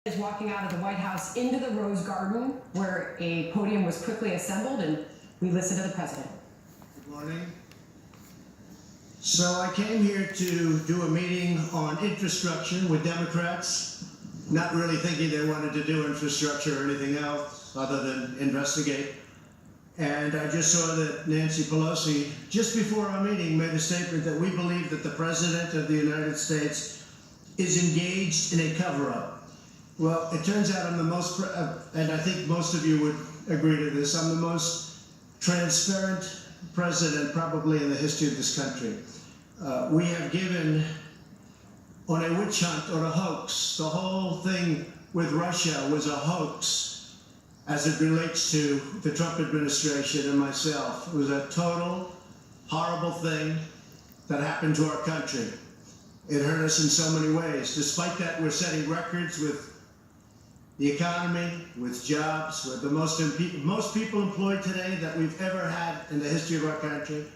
Is walking out of the White House into the Rose Garden, where a podium was quickly assembled, and we listened to the president. Good morning. So I came here to do a meeting on infrastructure with Democrats, not really thinking they wanted to do infrastructure or anything else other than investigate. And I just saw that Nancy Pelosi, just before our meeting, made a statement that we believe that the President of the United States is engaged in a cover-up. Well, it turns out I'm the most, and I think most of you would agree to this, I'm the most transparent president probably in the history of this country. We have given on a witch hunt or a hoax. The whole thing with Russia was a hoax as it relates to the Trump administration and myself. It was a total horrible thing that happened to our country. It hurt us in so many ways. Despite that, we're setting records with the economy, with jobs, with the most people employed today that we've ever had in the history of our country.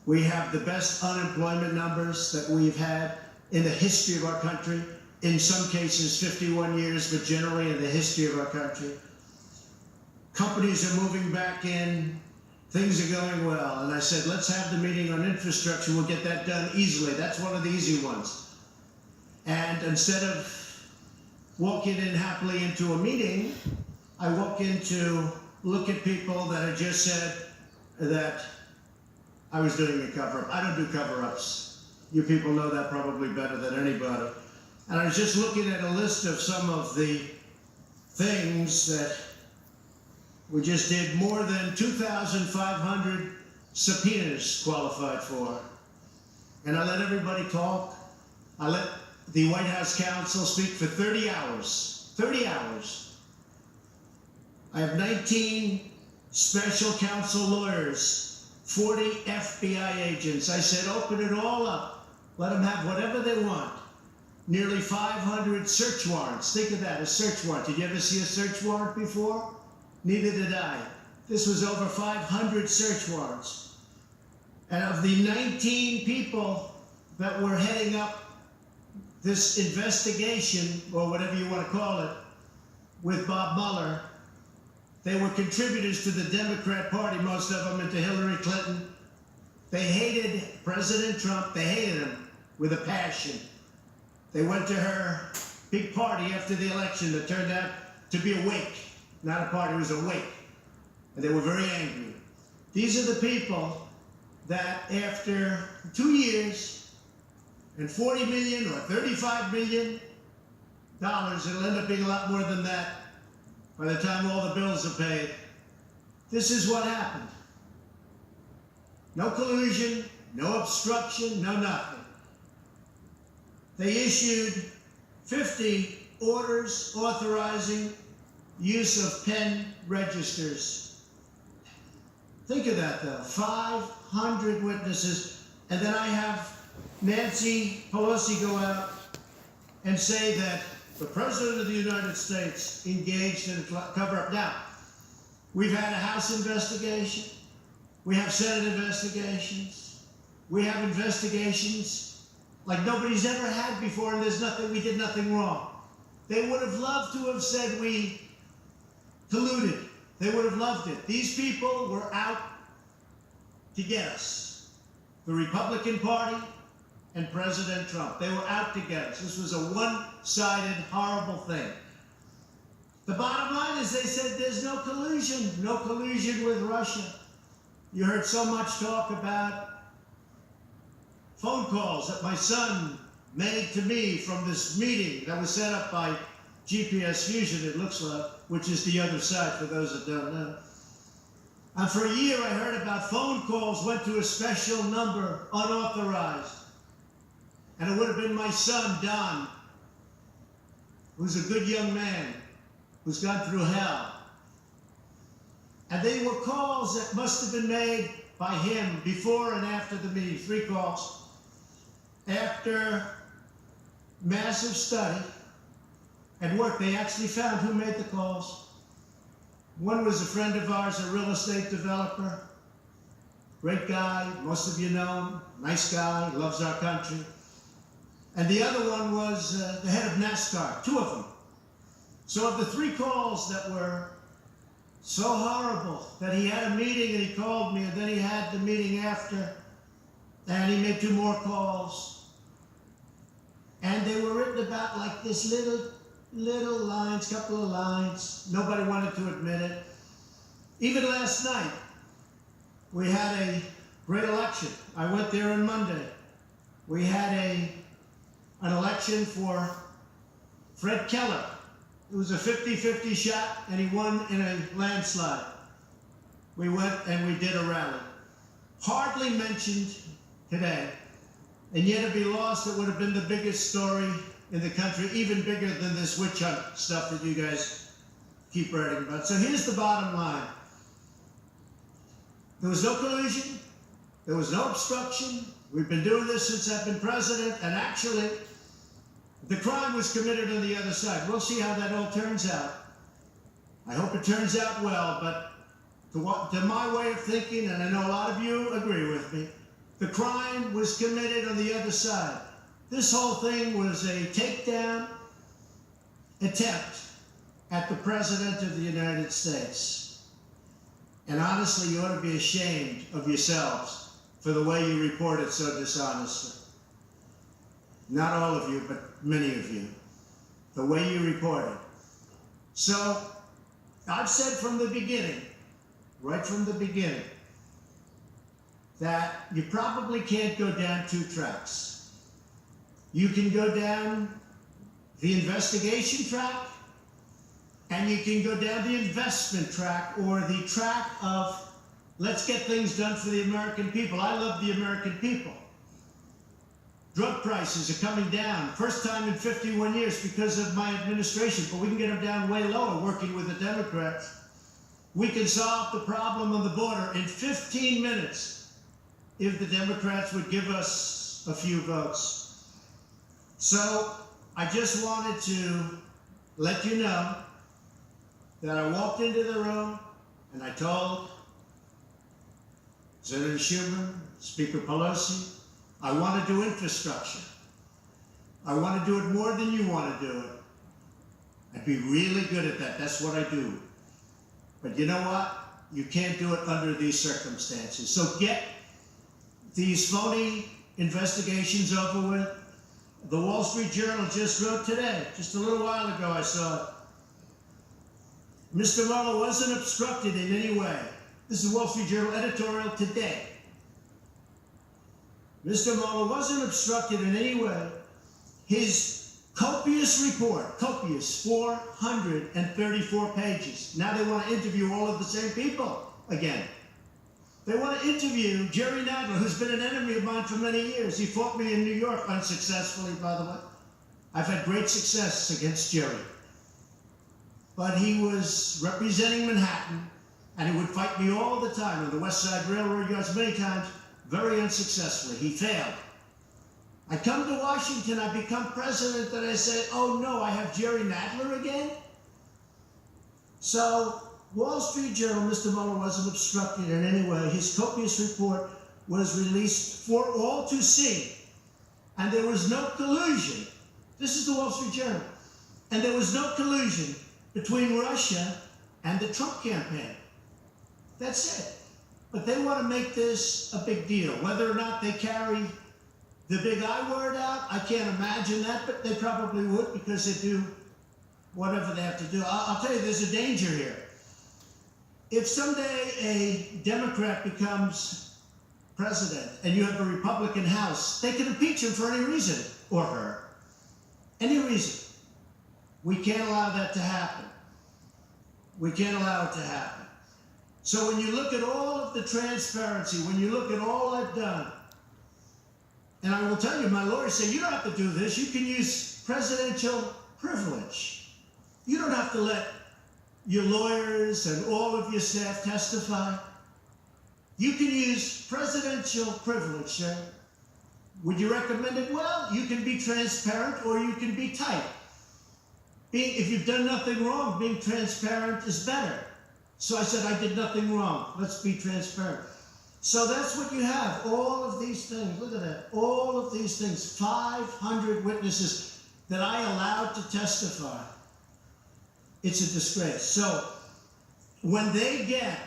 We have the best unemployment numbers that we've had in the history of our country. In some cases, 51 years, but generally in the history of our country. Companies are moving back in. Things are going well. And I said, let's have the meeting on infrastructure. We'll get that done easily. That's one of the easy ones. And instead of walking in happily into a meeting, I walk in to look at people that had just said that I was doing a cover-up. I don't do cover-ups. You people know that probably better than anybody. And I was just looking at a list of some of the things that we just did. More than 2,500 subpoenas qualified for. And I let everybody talk. I let the White House counsel speak for 30 hours. 30 hours. I have 19 special counsel lawyers, 40 FBI agents. I said, open it all up. Let them have whatever they want. Nearly 500 search warrants. Think of that, a search warrant. Did you ever see a search warrant before? Neither did I. This was over 500 search warrants. And of the 19 people that were heading up this investigation, or whatever you want to call it, with Bob Mueller, they were contributors to the Democrat Party, most of them, and to Hillary Clinton. They hated President Trump. They hated him with a passion. They went to her big party after the election that turned out to be a wake. Not a party, it was a wake. And they were very angry. These are the people that after 2 years, and $40 million or $35 million, it'll end up being a lot more than that by the time all the bills are paid. This is what happened. No collusion, no obstruction, no nothing. They issued 50 orders authorizing use of pen registers. Think of that, though. 500 witnesses, and then I have Nancy Pelosi go out and say that the President of the United States engaged in a cover-up. Now, we've had a House investigation. We have Senate investigations. We have investigations like nobody's ever had before, and there's nothing, we did nothing wrong. They would have loved to have said we colluded. They would have loved it. These people were out to get us. The Republican Party and President Trump. They were out to get us. This was a one-sided, horrible thing. The bottom line is they said there's no collusion with Russia. You heard so much talk about phone calls that my son made to me from this meeting that was set up by GPS Fusion, it looks like, which is the other side for those that don't know. And for a year I heard about phone calls went to a special number, unauthorized. And it would have been my son, Don, who's a good young man, who's gone through hell. And they were calls that must have been made by him before and after the meeting, 3 calls. After massive study and work, they actually found who made the calls. One was a friend of ours, a real estate developer. Great guy, most of you know him, nice guy, loves our country. And the other one was the head of NASCAR, 2 of them. So of the 3 calls that were so horrible, that he had a meeting and he called me, and then he had the meeting after, and he made 2 more calls. And they were written about like this little lines, couple of lines. Nobody wanted to admit it. Even last night, we had a great election. I went there on Monday. We had an election for Fred Keller. It was a 50-50 shot, and he won in a landslide. We went and we did a rally. Hardly mentioned today, and yet if he lost, it would have been the biggest story in the country, even bigger than this witch hunt stuff that you guys keep writing about. So here's the bottom line. There was no collusion. There was no obstruction. We've been doing this since I've been president, and actually, the crime was committed on the other side. We'll see how that all turns out. I hope it turns out well, but to my way of thinking, and I know a lot of you agree with me, the crime was committed on the other side. This whole thing was a takedown attempt at the President of the United States. And honestly, you ought to be ashamed of yourselves for the way you reported so dishonestly. Not all of you, but many of you. The way you reported. So, I've said from the beginning, right from the beginning, that you probably can't go down 2 tracks. You can go down the investigation track, and you can go down the investment track, or the track of let's get things done for the American people. I love the American people. Drug prices are coming down, first time in 51 years because of my administration, but we can get them down way lower working with the Democrats. We can solve the problem on the border in 15 minutes if the Democrats would give us a few votes. So I just wanted to let you know that I walked into the room and I told Senator Schumer, Speaker Pelosi, I want to do infrastructure. I want to do it more than you want to do it. I'd be really good at that. That's what I do. But you know what? You can't do it under these circumstances. So get these phony investigations over with. The Wall Street Journal just wrote today, just a little while ago I saw it. Mr. Mueller wasn't obstructed in any way. This is Wall Street Journal editorial today. Mr. Mueller wasn't obstructed in any way. His copious report, copious, 434 pages. Now they want to interview all of the same people again. They want to interview Jerry Nadler, who's been an enemy of mine for many years. He fought me in New York unsuccessfully, by the way. I've had great success against Jerry. But he was representing Manhattan, and he would fight me all the time on the West Side Railroad yards many times, very unsuccessfully. He failed. I come to Washington, I become president, and I say, oh no, I have Jerry Nadler again? So, Wall Street Journal, Mr. Mueller wasn't obstructed in any way. His copious report was released for all to see. And there was no collusion. This is the Wall Street Journal. And there was no collusion between Russia and the Trump campaign. That's it. But they want to make this a big deal. Whether or not they carry the big I word out, I can't imagine that, but they probably would because they do whatever they have to do. I'll tell you, there's a danger here. If someday a Democrat becomes president and you have a Republican House, they can impeach him for any reason, or her. Any reason. We can't allow that to happen. We can't allow it to happen. So when you look at all of the transparency, when you look at all I've done, and I will tell you, my lawyers say, you don't have to do this. You can use presidential privilege. You don't have to let your lawyers and all of your staff testify. You can use presidential privilege, sir. Would you recommend it? Well, you can be transparent or you can be tight. If you've done nothing wrong, being transparent is better. So I said, I did nothing wrong. Let's be transparent. So that's what you have, all of these things. Look at that, all of these things, 500 witnesses that I allowed to testify. It's a disgrace. So when they get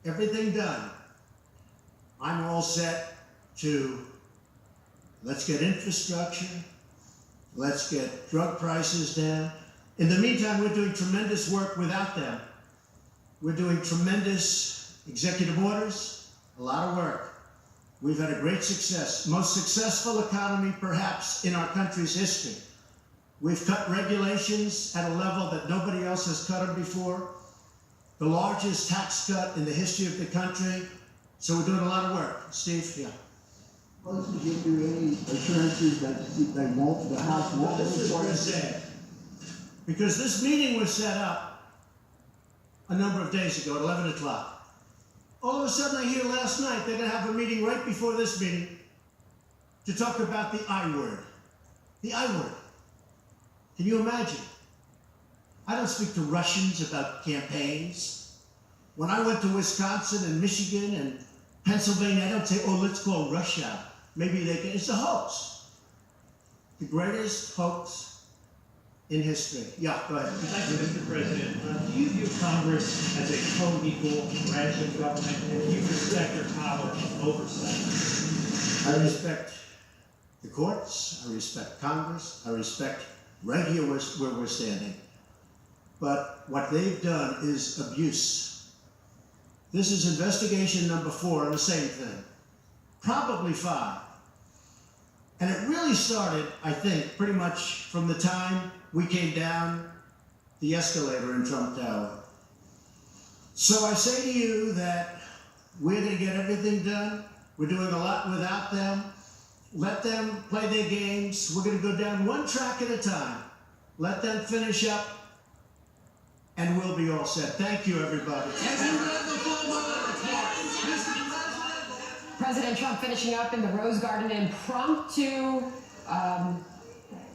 everything done, I'm all set to let's get infrastructure, let's get drug prices down. In the meantime, we're doing tremendous work without them. We're doing tremendous executive orders, a lot of work. We've had a great success, most successful economy perhaps in our country's history. We've cut regulations at a level that nobody else has cut them before. The largest tax cut in the history of the country. So we're doing a lot of work. Steve, yeah. Well, did you give you any assurances that they won't, the House won't? This is what I said. Because this meeting was set up a number of days ago at 11 o'clock. All of a sudden I hear last night they're going to have a meeting right before this meeting to talk about the I word. The I word. Can you imagine? I don't speak to Russians about campaigns. When I went to Wisconsin and Michigan and Pennsylvania, I don't say, oh, let's call Russia. Maybe they can. It's a hoax. The greatest hoax in history. Yeah, go ahead. Thank you, Mr. President. Do you view Congress as a co-equal branch of government, and do you respect their power of oversight? I respect the courts. I respect Congress. I respect right here where we're standing. But what they've done is abuse. This is investigation number 4 on the same thing. Probably 5. And it really started, I think, pretty much from the time we came down the escalator in Trump Tower. So I say to you that we're going to get everything done. We're doing a lot without them. Let them play their games. We're going to go down one track at a time. Let them finish up, and we'll be all set. Thank you, everybody. President Trump finishing up in the Rose Garden. Impromptu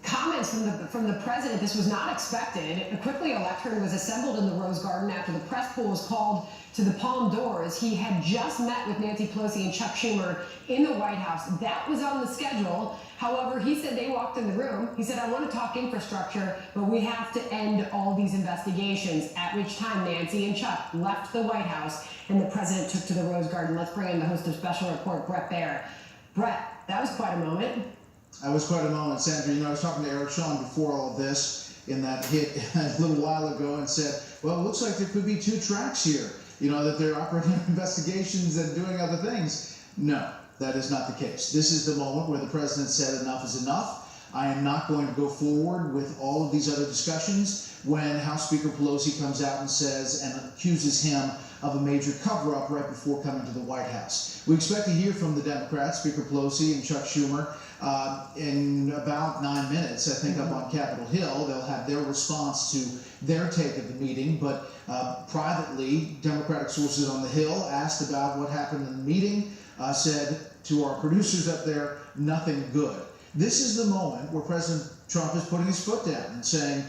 comments from the president. This was not expected. Quickly, a lectern was assembled in the Rose Garden after the press pool was called to the Palm Doors. He had just met with Nancy Pelosi and Chuck Schumer in the White House. That was on the schedule. However, he said they walked in the room. He said, I want to talk infrastructure, but we have to end all these investigations. At which time Nancy and Chuck left the White House and the president took to the Rose Garden. Let's bring in the host of Special Report, Brett Baer. Brett, that was quite a moment. That was quite a moment, Senator. You know, I was talking to Eric Shawn before all of this in that hit a little while ago and said, well, it looks like there could be 2 tracks here. You know, that they're operating investigations and doing other things. No, that is not the case. This is the moment where the president said enough is enough. I am not going to go forward with all of these other discussions when House Speaker Pelosi comes out and says and accuses him of a major cover-up right before coming to the White House. We expect to hear from the Democrats, Speaker Pelosi and Chuck Schumer, in about 9 minutes, I think, up on Capitol Hill. They'll have their response to their take of the meeting, but privately, Democratic sources on the Hill asked about what happened in the meeting, said to our producers up there, nothing good. This is the moment where President Trump is putting his foot down and saying,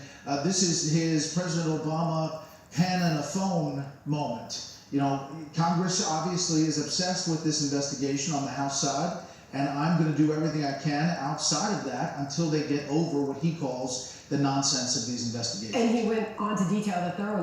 this is his President Obama pen and a phone moment. You know, Congress obviously is obsessed with this investigation on the House side, and I'm going to do everything I can outside of that until they get over what he calls the nonsense of these investigations. And he went on to detail the thoroughness